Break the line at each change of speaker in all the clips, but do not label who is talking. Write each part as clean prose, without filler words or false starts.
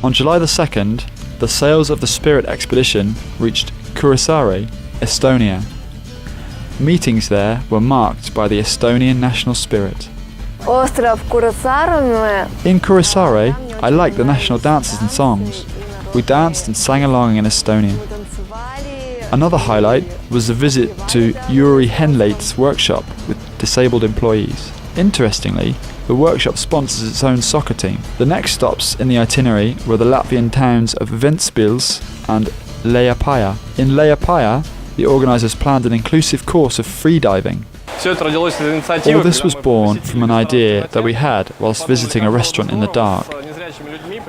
On July the 2nd, the sails of the Spirit expedition reached Kuressaare, Estonia. Meetings there were marked by the Estonian national spirit. In Kuressaare, I liked the national dances and songs. We danced and sang along in Estonian. Another highlight was the visit to Jüri Henleit's workshop with disabled employees. Interestingly, the workshop sponsors its own soccer team. The next stops in the itinerary were the Latvian towns of Ventspils and LATVIA. In LATVIA, the organisers planned an inclusive course of freediving. All this was born from an idea that we had whilst visiting a restaurant in the dark.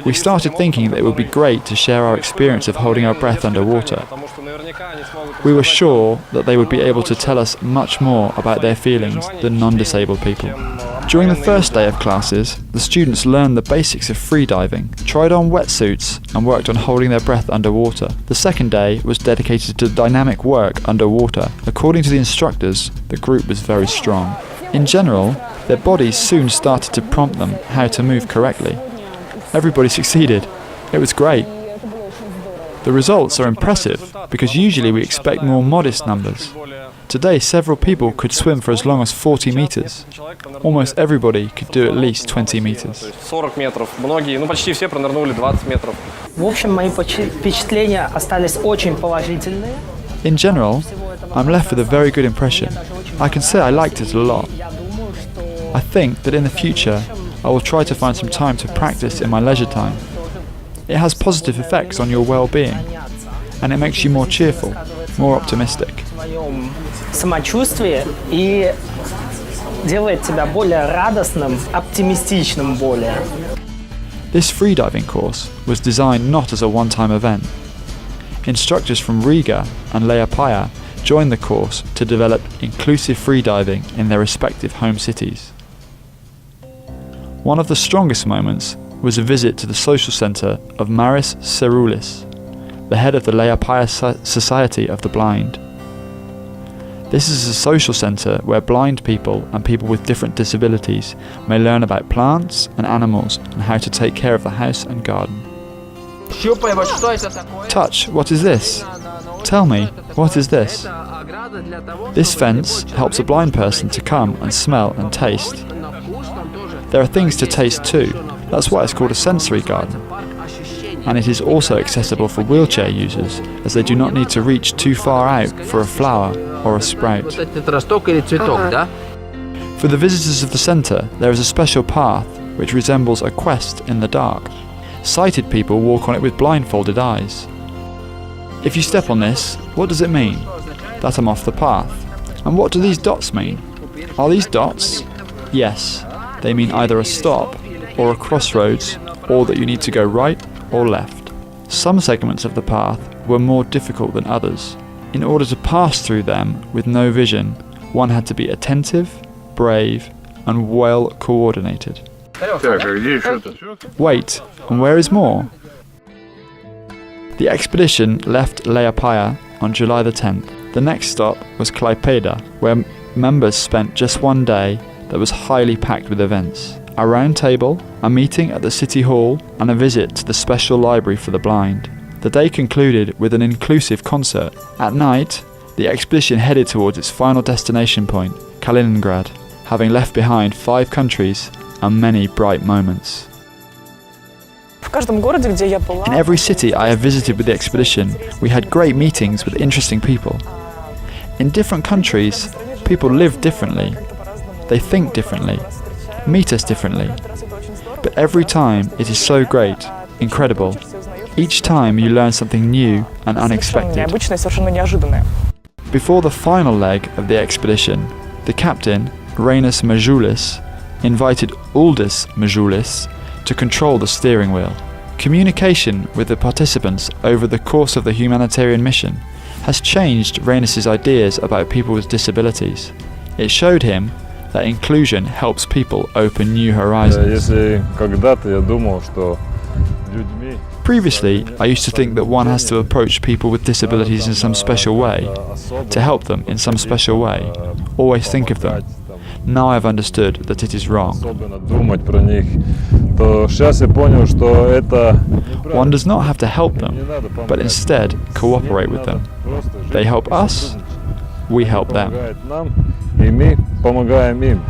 We started thinking that it would be great to share our experience of holding our breath underwater. We were sure that they would be able to tell us much more about their feelings than non-disabled people. During the first day of classes, the students learned the basics of freediving, tried on wetsuits and worked on holding their breath underwater. The second day was dedicated to dynamic work underwater. According to the instructors, the group was very strong. In general, their bodies soon started to prompt them how to move correctly. Everybody succeeded. It was great. The results are impressive because usually we expect more modest numbers. Today several people could swim for as long as 40 meters. Almost everybody could do at least 20 meters. In general, I'm left with a very good impression. I can say I liked it a lot. I think that in the future I will try to find some time to practice in my leisure time. It has positive effects on your well-being, and it makes you more cheerful, more optimistic. This freediving course was designed not as a one-time event. Instructors from Riga and LATVIA joined the course to develop inclusive freediving in their respective home cities. One of the strongest moments was a visit to the social centre of Maris Cerulis, the head of the LATVIA Society of the Blind. This is a social centre where blind people and people with different disabilities may learn about plants and animals and how to take care of the house and garden. Touch, what is this? Tell me, what is this? This fence helps a blind person to come and smell and taste. There are things to taste too, that's why it's called a sensory garden. And it is also accessible for wheelchair users, as they do not need to reach too far out for a flower or a sprout. For the visitors of the centre, there is a special path which resembles a quest in the dark. Sighted people walk on it with blindfolded eyes. If you step on this, what does it mean? That I'm off the path. And what do these dots mean? Are these dots? Yes, they mean either a stop or a crossroads, or that you need to go right or left. Some segments of the path were more difficult than others. In order to pass through them with no vision, one had to be attentive, brave, and well coordinated. Wait, and where is more? The expedition left LATVIA on July the 10th. The next stop was Klaipėda, where members spent just one day that was highly packed with events. A round table, a meeting at the city hall, and a visit to the special library for the blind. The day concluded with an inclusive concert. At night, the expedition headed towards its final destination point, Kaliningrad, having left behind 5 countries and many bright moments. In every city I have visited with the expedition, we had great meetings with interesting people. In different countries, people live differently. They think differently, meet us differently. But every time it is so great, incredible. Each time you learn something new and unexpected. Before the final leg of the expedition, the captain, Rainis Mažulis, invited Uldis Mažulis to control the steering wheel. Communication with the participants over the course of the humanitarian mission has changed Rainis' ideas about people with disabilities. It showed him that inclusion helps people open new horizons. Previously, I used to think that one has to approach people with disabilities in some special way, to help them in some special way, always think of them. Now I've understood that it is wrong.
особенно думать про них, то сейчас я понял, что это
One does not have to help them,
не надо
but
помогать.
instead cooperate with them.
Просто жить,
They help us, we help them.
помогают нам, и мы помогаем им.